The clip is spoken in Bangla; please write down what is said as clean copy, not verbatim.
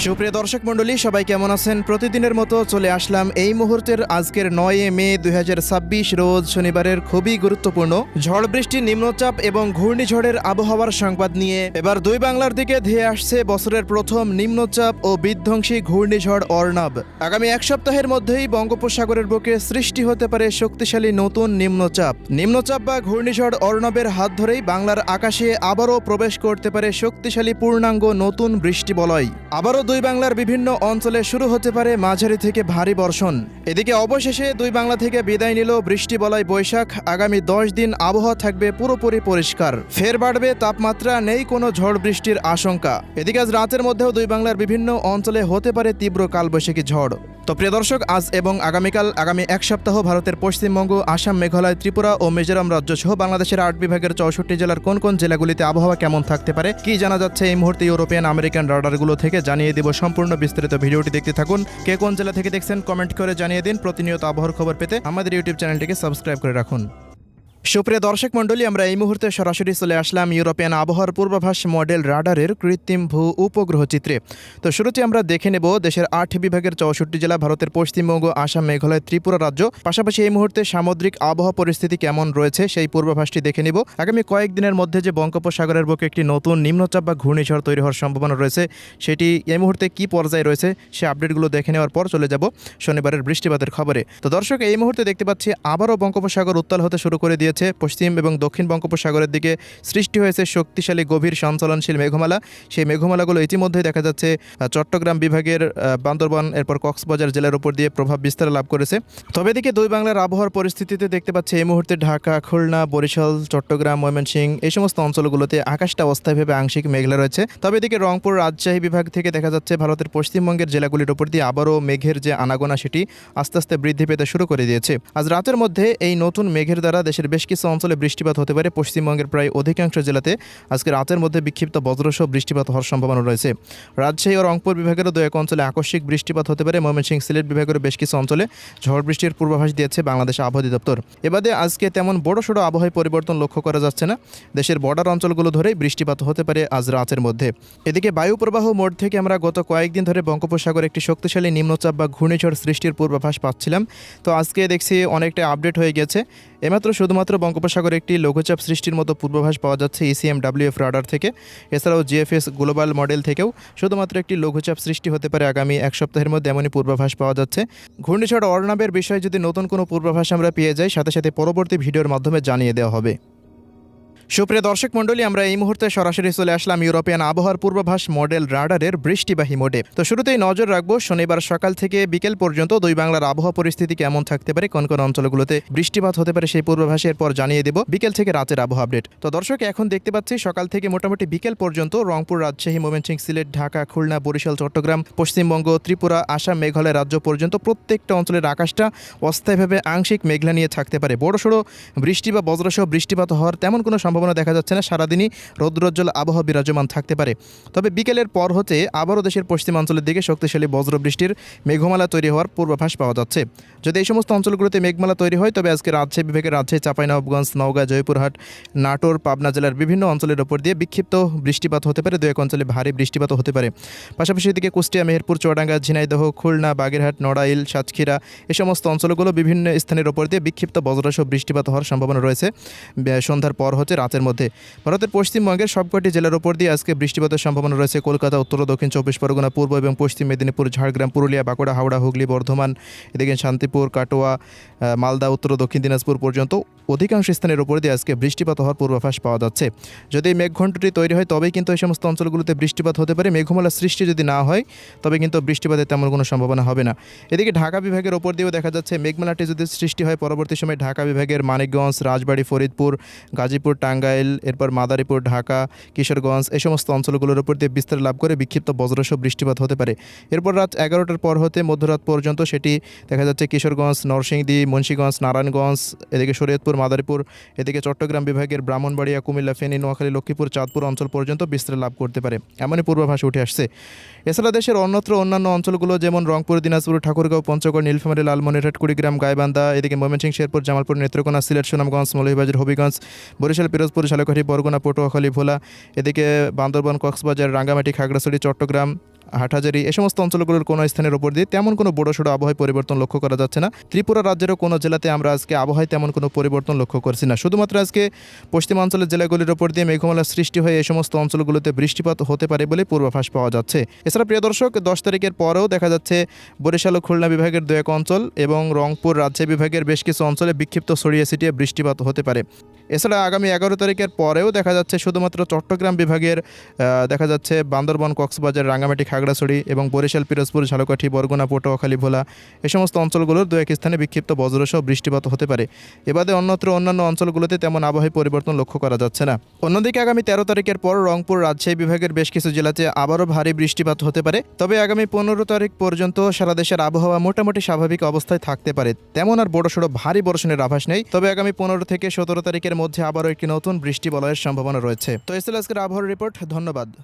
সুপ্রিয় দর্শক মণ্ডলী, সবাই কেমন আছেন? প্রতিদিনের মতো চলে আসলাম এই মুহূর্তের আজকের 9 মে 2026 রোজ শনিবারের খুবই গুরুত্বপূর্ণ ঝড় বৃষ্টি, নিম্নচাপ এবং ঘূর্ণিঝড়ের আবহাওয়ার সংবাদ নিয়ে। এবার দুই বাংলার দিকে ধেয়ে আসছে বছরের প্রথম নিম্নচাপ ও বিধ্বংসী ঘূর্ণিঝড় অর্ণব। আগামী এক সপ্তাহের মধ্যেই বঙ্গোপসাগরের বুকে সৃষ্টি হতে পারে শক্তিশালী নতুন নিম্নচাপ বা ঘূর্ণিঝড় অর্ণবের হাত ধরেই বাংলার আকাশে আবারও প্রবেশ করতে পারে শক্তিশালী পূর্ণাঙ্গ নতুন বৃষ্টিবলয়। আবারও দুই বাংলার বিভিন্ন অঞ্চলে শুরু হতে পারে মাঝারি থেকে ভারী বর্ষণ। এদিকে অবশেষে দুই বাংলা থেকে বিদায় নিল বৃষ্টিবলয় বৈশাখ। আগামী 10 দিন আবহাওয়া থাকবে পুরোপুরি পরিষ্কার, ফের বাড়বে তাপমাত্রা, নেই কোনো ঝড় বৃষ্টির আশঙ্কা। এদিকে আজ রাতের মধ্যেও দুই বাংলার বিভিন্ন অঞ্চলে হতে পারে তীব্র কালবৈশাখী ঝড়। তো প্রিয় দর্শক, আজ এবং আগামী এক সপ্তাহ ভারতের পশ্চিমবঙ্গ, আসাম, মেঘালয়, ত্রিপুরা ও মিজোরাম রাজ্য সহ বাংলাদেশের 8 বিভাগের 64 জেলার কোন কোন জেলাগুলিতে আবহাওয়া কেমন থাকতে পারে, কি জানা যাচ্ছে এই মুহূর্তে ইউরোপিয়ান আমেরিকান রাডারগুলো থেকে, জানিয়ে দিব। সম্পূর্ণ বিস্তারিত ভিডিওটি দেখতে থাকুন। কে কোন জেলা থেকে দেখছেন কমেন্ট করে জানিয়ে দিন। প্রতিনিয়ত আবহাওয়ার খবর পেতে আমাদের ইউটিউব চ্যানেলটিকে সাবস্ক্রাইব করে রাখুন। সুপ্রিয় দর্শক মণ্ডলী, আমরা এই মুহূর্তে সরাসরি চলে আসলাম ইউরোপিয়ান আবহাওয়ার পূর্বাভাস মডেল রাডারের কৃত্রিম ভূ উপগ্রহ চিত্রে। তো শুরুতে আমরা দেখে নেব দেশের 8 বিভাগের 64 জেলা, ভারতের পশ্চিমবঙ্গ, আসাম, মেঘালয়, ত্রিপুরা রাজ্য, পাশাপাশি এই মুহূর্তে সামুদ্রিক আবহাওয়া পরিস্থিতি কেমন রয়েছে সেই পূর্বাভাসটি দেখে নিব। আগামী কয়েকদিনের মধ্যে যে বঙ্গোপসাগরের বুকে একটি নতুন নিম্নচাপ বা ঘূর্ণিঝড় তৈরি হওয়ার সম্ভাবনা রয়েছে, সেটি এই মুহূর্তে কি পর্যায়ে রয়েছে সে আপডেটগুলো দেখে নেওয়ার পর চলে যাব শনিবারের বৃষ্টিপাতের খবরে। তো দর্শক, এই মুহূর্তে দেখতে পাচ্ছি আবারও বঙ্গোপসাগর উত্তাল হতে শুরু করে দিয়েছে। পশ্চিম এবং দক্ষিণ বঙ্গোপসাগরের দিকে সৃষ্টি হয়েছে শক্তিশালী গভীর সঞ্চালনশীল মেঘমালা। সেই মেঘমালাগুলো ইতিমধ্যেই দেখা যাচ্ছে চট্টগ্রাম বিভাগের বান্দরবান, এরপর কক্সবাজার জেলার উপর দিয়ে প্রভাব বিস্তার লাভ করেছে। তবে এদিকে দুই বাংলার আবহাওয়ার পরিস্থিতিতে দেখতে পাচ্ছি এই মুহূর্তে ঢাকা, খুলনা, বরিশাল, চট্টগ্রাম, ময়মনসিংহ এই সমস্ত অঞ্চলগুলোতে আকাশটা অস্থায়ীভাবে আংশিক মেঘলা রয়েছে। তবে এদিকে রংপুর, রাজশাহী বিভাগ থেকে দেখা যাচ্ছে ভারতের পশ্চিমবঙ্গের জেলাগুলির উপর দিয়ে আবারও মেঘের যে আনাগোনা সেটি আস্তে আস্তে বৃদ্ধি পেতে শুরু করে দিয়েছে। আজ রাতের মধ্যে এই নতুন মেঘের দ্বারা দেশের বেশ কিছু অঞ্চলে বৃষ্টিপাত হতে পারে। পশ্চিমবঙ্গের প্রায় অধিকাংশ জেলাতে আজকে রাতের মধ্যে বিক্ষিপ্ত বজ্রসহ বৃষ্টিপাত হওয়ার সম্ভাবনা রয়েছে। রাজশাহী ও রংপুর বিভাগেরও দু এক অঞ্চলে আকস্মিক বৃষ্টিপাত হতে পারে। ময়মনসিংহ, সিলেট বিভাগের বেশ কিছু অঞ্চলে ঝড় বৃষ্টির পূর্বাভাস দিয়েছে বাংলাদেশ আবহাওয়া অধিদপ্তর। এবারে আজকে তেমন বড়সড় আবহাওয়ায় পরিবর্তন লক্ষ্য করা যাচ্ছে না। দেশের বর্ডার অঞ্চলগুলো ধরেই বৃষ্টিপাত হতে পারে আজ রাতের মধ্যে। এদিকে বায়ু প্রবাহ মোড় থেকে আমরা গত কয়েকদিন ধরে বঙ্গোপসাগরে একটি শক্তিশালী নিম্নচাপ বা ঘূর্ণিঝড় সৃষ্টির পূর্বাভাস পাচ্ছিলাম। তো আজকে দেখছি অনেকটা আপডেট হয়ে গেছে। এমাত্র শুধুমাত্র বঙ্গোপসাগরে একটি লঘুচাপ সৃষ্টির মতো পূর্বাভাস পাওয়া যাচ্ছে ECMWF রাডার থেকে। এছাড়াও GFS গ্লোবাল মডেল থেকেও শুধুমাত্র একটি লঘুচাপ সৃষ্টি হতে পারে আগামী এক সপ্তাহের মধ্যে, এমনই পূর্বাভাস পাওয়া যাচ্ছে। ঘূর্ণিঝড় অর্ণবের বিষয়ে যদি নতুন কোনো পূর্বাভাস আমরা পেয়ে যাই, সাথে সাথে পরবর্তী ভিডিওর মাধ্যমে জানিয়ে দেওয়া হবে। সুপ্রিয় দর্শক মণ্ডলী, আমরা এই মুহূর্তে সরাসরি চলে আসলাম ইউরোপিয়ান আবহাওয়ার পূর্বাভাস মডেল রাডারের বৃষ্টিবাহী মোডে। তো শুরুতেই নজর রাখবো শনিবার সকাল থেকে বিকেল পর্যন্ত দুই বাংলার আবহাওয়া পরিস্থিতি কেমন থাকতে পারে, কোন কোন অঞ্চলগুলোতে বৃষ্টিপাত হতে পারে সেই পূর্বাভাসে এরপর জানিয়ে দেব বিকেল থেকে রাতের আবহাওয়া আপডেট। তো দর্শক, এখন দেখতে পাচ্ছি সকাল থেকে মোটামুটি বিকেল পর্যন্ত রংপুর, রাজশাহী, ময়মনসিংহ, সিলেট, ঢাকা, খুলনা, বরিশাল, চট্টগ্রাম, পশ্চিমবঙ্গ, ত্রিপুরা, আসাম, মেঘালয় রাজ্য পর্যন্ত প্রত্যেকটা অঞ্চলের আকাশটা অস্থায়ীভাবে আংশিক মেঘলা নিয়ে থাকতে পারে। বড়সড় বৃষ্টি বা বজ্রসহ বৃষ্টিপাত হওয়ার তেমন কোনো সম্ভাবনা দেখা যাচ্ছে না। সারাদিনই রৌদ্রোজ্জ্বল আবহাওয়া বিরাজমান থাকতে পারে। তবে বিকেলের পর হতে আবারও দেশের পশ্চিমাঞ্চলের দিকে শক্তিশালী বজ্রবৃষ্টির মেঘমালা তৈরি হওয়ার পূর্বাভাস পাওয়া যাচ্ছে। যদি এই সমস্ত অঞ্চলগুলোতে মেঘমালা তৈরি হয়, তবে আজকে রাজশাহী বিভাগের রাজশাহী, চাঁপাইনবাবগঞ্জ, নওগাঁ, জয়পুরহাট, নাটোর, পাবনা জেলার বিভিন্ন অঞ্চলের উপর দিয়ে বিক্ষিপ্ত বৃষ্টিপাত হতে পারে। দু এক অঞ্চলে ভারী বৃষ্টিপাত হতে পারে। পাশাপাশি এদিকে কুষ্টিয়া, মেহেরপুর, চুয়াডাঙ্গা, ঝিনাইদহ, খুলনা, বাগেরহাট, নড়াইল, সাতক্ষীরা এই সমস্ত অঞ্চলগুলো বিভিন্ন স্থানের উপর দিয়ে বিক্ষিপ্ত বজ্রসহ বৃষ্টিপাত হওয়ার সম্ভাবনা রয়েছে সন্ধ্যার পর হতে রাতের মধ্যে। ভারতের পশ্চিমবঙ্গের সবকটি জেলার উপর দিয়ে আজকে বৃষ্টিপাতের সম্ভাবনা রয়েছে। কলকাতা, উত্তর ও দক্ষিণ 24 পরগনা, পূর্ব এবং পশ্চিম মেদিনীপুর, ঝাড়গ্রাম, পুরুলিয়া, বাঁকুড়া, হাওড়া, হুগলি, বর্ধমান, এদিকে শান্তিপুর, কাটোয়া, মালদা, উত্তর ও দক্ষিণ দিনাজপুর পর্যন্ত অধিকাংশ স্থানের উপর দিয়ে আজকে বৃষ্টিপাত হওয়ার পূর্বাভাস পাওয়া যাচ্ছে। যদি এই মেঘঘণ্টটি তৈরি হয়, তবেই কিন্তু এই সমস্ত অঞ্চলগুলোতে বৃষ্টিপাত হতে পারে। মেঘমালা সৃষ্টি যদি না হয়, তবে কিন্তু বৃষ্টিপাতের তেমন কোনো সম্ভাবনা হবে না। এদিকে ঢাকা বিভাগের ওপর দিয়েও দেখা যাচ্ছে মেঘমালাটি যদি সৃষ্টি হয়, পরবর্তী সময় ঢাকা বিভাগের মানিকগঞ্জ, রাজবাড়ী, ফরিদপুর, গাজীপুর, টাঙ্গাইল, এরপর মাদারীপুর, ঢাকা, কিশোরগঞ্জ এই সমস্ত অঞ্চলগুলোর উপর দিয়ে বিস্তার লাভ করে বিক্ষিপ্ত বজ্রসহ বৃষ্টিপাত হতে পারে। এরপর রাত 11টার পর হতে মধ্যরাত পর্যন্ত সেটি দেখা যাচ্ছে কিশোরগঞ্জ, নরসিংদী, মুন্সিগঞ্জ, নারায়ণগঞ্জ, এদিকে শরীয়তপুর, মাদারীপুর, এদিকে চট্টগ্রাম বিভাগের ব্রাহ্মণবাড়িয়া, কুমিল্লা, ফেনী, নোয়াখালী, লক্ষ্মীপুর, চাঁদপুর অঞ্চল পর্যন্ত বিস্তার লাভ করতে পারে, এমনই পূর্বাভাস উঠে আসছে। এছাড়া দেশের অন্যান্য অঞ্চলগুলো যেমন রংপুর, দিনাজপুর, ঠাকুরগাঁও, পঞ্চগড়, নীলফামারী, লালমনিরহাট, কুড়িগ্রাম, গাইবান্ধা, এদিকে ময়মনসিংহ, শেরপুর, জামালপুর, নেত্রকোনা, সিলেট, সুনামগঞ্জ, মৌলভীবাজার, হবিগঞ্জ, বরিশাল, পিরোজপুর, ঝালকাঠি, বরগুনা, পটুয়াখালী, ভোলা, এদিকে বান্দরবান, কক্সবাজার, রাঙ্গামাটি, খাগড়াছড়ি, চট্টগ্রাম, হাটহাজারী এ সমস্ত অঞ্চলগুলোর কোনো স্থানের উপর দিয়ে তেমন কোনো বড়সড় আবহাওয়ায় পরিবর্তন লক্ষ্য করা যাচ্ছে না। ত্রিপুরা রাজ্যেরও কোনো জেলাতে আমরা আজকে আবহাওয়ায় তেমন কোনো পরিবর্তন লক্ষ্য করছি না। শুধুমাত্র আজকে পশ্চিমাঞ্চলের জেলাগুলির উপর দিয়ে মেঘমালার সৃষ্টি হয়ে এই সমস্ত অঞ্চলগুলোতে বৃষ্টিপাত হতে পারে বলে পূর্বাভাস পাওয়া যাচ্ছে। এছাড়া প্রিয় দর্শক, 10 তারিখের পরেও দেখা যাচ্ছে বরিশাল ও খুলনা বিভাগের 2-1 অঞ্চল এবং রংপুর রাজশাহী বিভাগের বেশ কিছু অঞ্চলে বিক্ষিপ্ত ছড়িয়ে ছিটিয়ে বৃষ্টিপাত হতে পারে। এছাড়া আগামী 11 তারিখের পরেও দেখা যাচ্ছে শুধুমাত্র চট্টগ্রাম বিভাগের দেখা যাচ্ছে বান্দরবান, কক্সবাজার, রাঙ্গামাটি, খাগড়াছড়ি এবং বরিশাল, পিরোজপুর, ঝালকাঠি, বরগুনা, পটুয়াখালী, ভোলা এই সমস্ত অঞ্চলগুলোর 2-1 স্থানে বিক্ষিপ্ত বজ্রসহ বৃষ্টিপাত হতে পারে। এবারে অন্যান্য অঞ্চলগুলোতে তেমন আবহাওয়ায় পরিবর্তন লক্ষ্য করা যাচ্ছে না। অন্যদিকে আগামী 13 তারিখের পর রংপুর, রাজশাহী বিভাগের বেশ কিছু জেলাতে আবারও ভারী বৃষ্টিপাত হতে পারে। তবে আগামী 15 তারিখ পর্যন্ত সারা দেশের আবহাওয়া মোটামুটি স্বাভাবিক অবস্থায় থাকতে পারে। তেমন আর বড়সড় ভারী বর্ষণের আভাস নেই। তবে আগামী 15 থেকে 17 তারিখের মধ্যে আবারও একটি নতুন বৃষ্টি বলয়ের সম্ভাবনা রয়েছে। তো এই ছিল আজকের আবহাওয়ার রিপোর্ট। ধন্যবাদ।